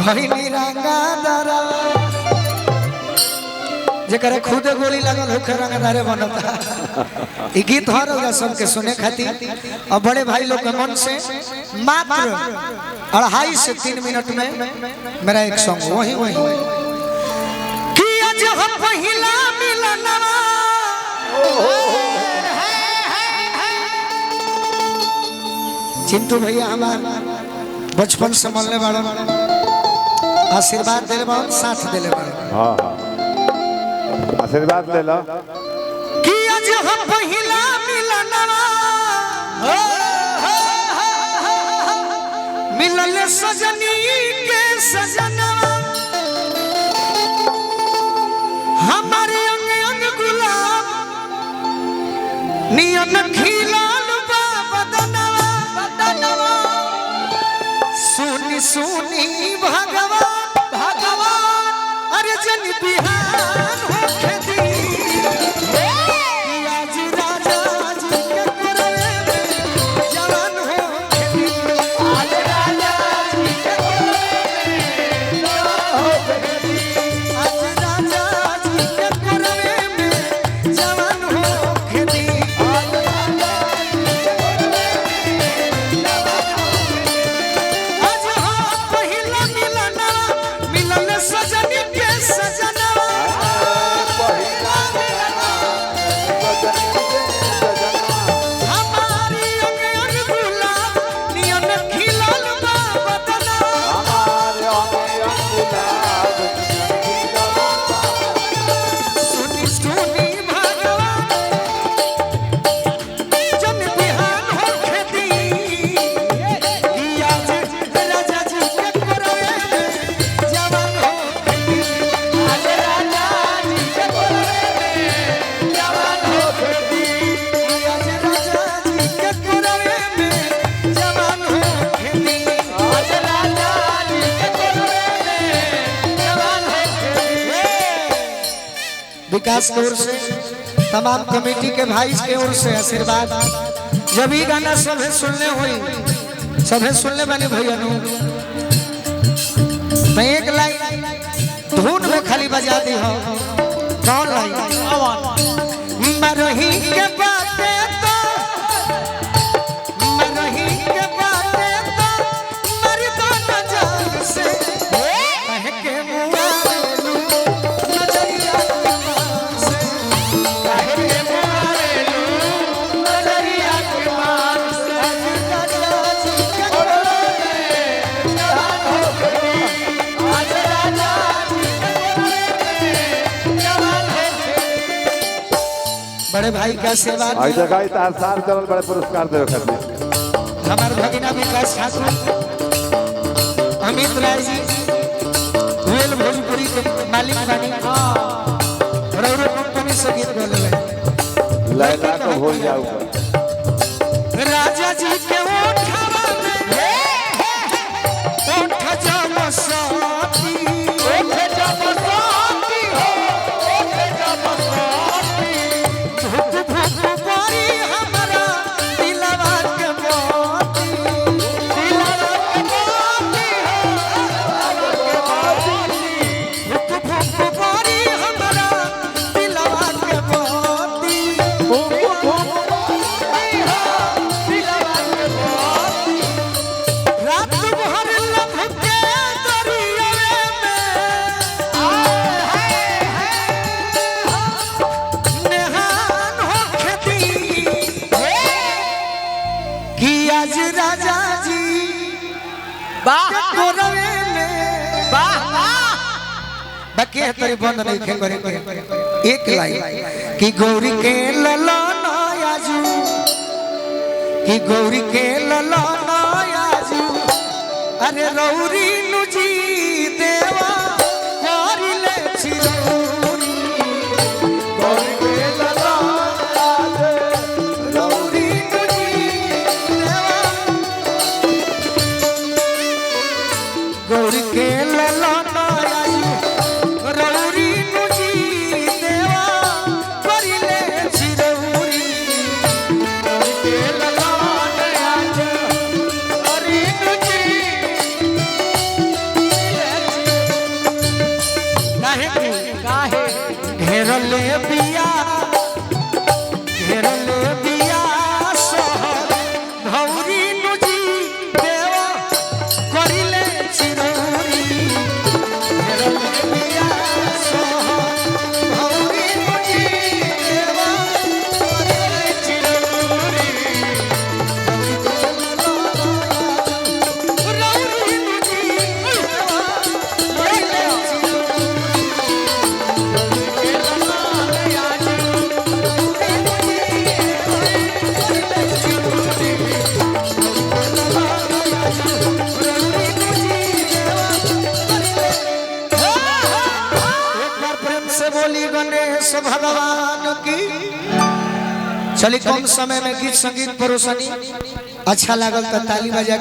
भाई निरंगा दरा जरा खुद गोली लगल होकर रंगदारे बनता ये गीत हर होगा सबके सुने खातिर और बड़े भाई लोग के मन से मात्र 2.5 से 3 मिनट में मेरा एक सॉन्ग वही वही कि आज हम पहिला मिलनवा चिंटू भैया हमारा बचपन से मिलने वाला आशीर्वाद दिले बा साथ दिले बा हां आशीर्वाद ले लो कि आज हम पहिला मिलनवा मिलल सजनी के सजनवा हमारे अंग अंग गुलाब नियन खिलाल बा बदनवा सुनी सुनी भगवान अरे जन बिहान होके दी आज राजा जी के कोरे में जवान होके दी आज राजा जी के कोरे में जवान होके दी आज राजा जी के कोरे में जवान होके दी आज राजा जी के कोरे में जवान होके दी आज हम पहिला मिलन सजनी के सजना विकास की ओर से तमाम कमेटी के भाई के ओर से आशीर्वाद जब ये गाना सभे सुनने हुई सभे सुनने वाले भैया मैं एक लाइन धुन में खाली बजा दी हो कौन लाइन मरही के बातें तो मरही के बातें तो मर दो न जान से कह के मुआ बड़े भाई का सेवा आई जगह तार साल चलल बड़े पुरस्कार देवे खातिर हमार भगिना विकास ठाकुर अमित राय जी वेल भोजपुरी के मालिक बानी रौरो कंपनी से गीत बोले लैला को भूल जाऊ राजा जी के ओठवा में ओठ जमसाती ओठ जमसाती हो ओठ जमसाती भूख भूख पारी हमरा दिलवा के मोती दिलवा के मोती हो भूख भूख पारी हमरा दिलवा के मोती भूख भूख पारी हो दिलवा के मोती रात भर लभ के दरिया में नेहान होके दी कि आज राजा जी कोरवे में बाकी है तेरी बंद नहीं खे करे एक लाइन कि गौरी के ललना आजू कि गौरी के ललना आजू अरे रौरी नुजी देवा करिले चिरौरी गौरी के ललना आजू रौरी नुजी देवा गौरी के ललना आजू रौरी नुजी देवा करिले चिरौरी गौरी के ललना आजू रौरी नुजी घेरले बिया सोहर भौरी नुजी देवा करिले चिरौरी घेरले बिया सोहर भौरी नुजी देवा करिले चिरौरी रौरी नुजी देवा करिले से बोली गणेश भगवान की। चलिए कम समय में गीत संगीत परोसनी अच्छा लागल तो ताली बजा।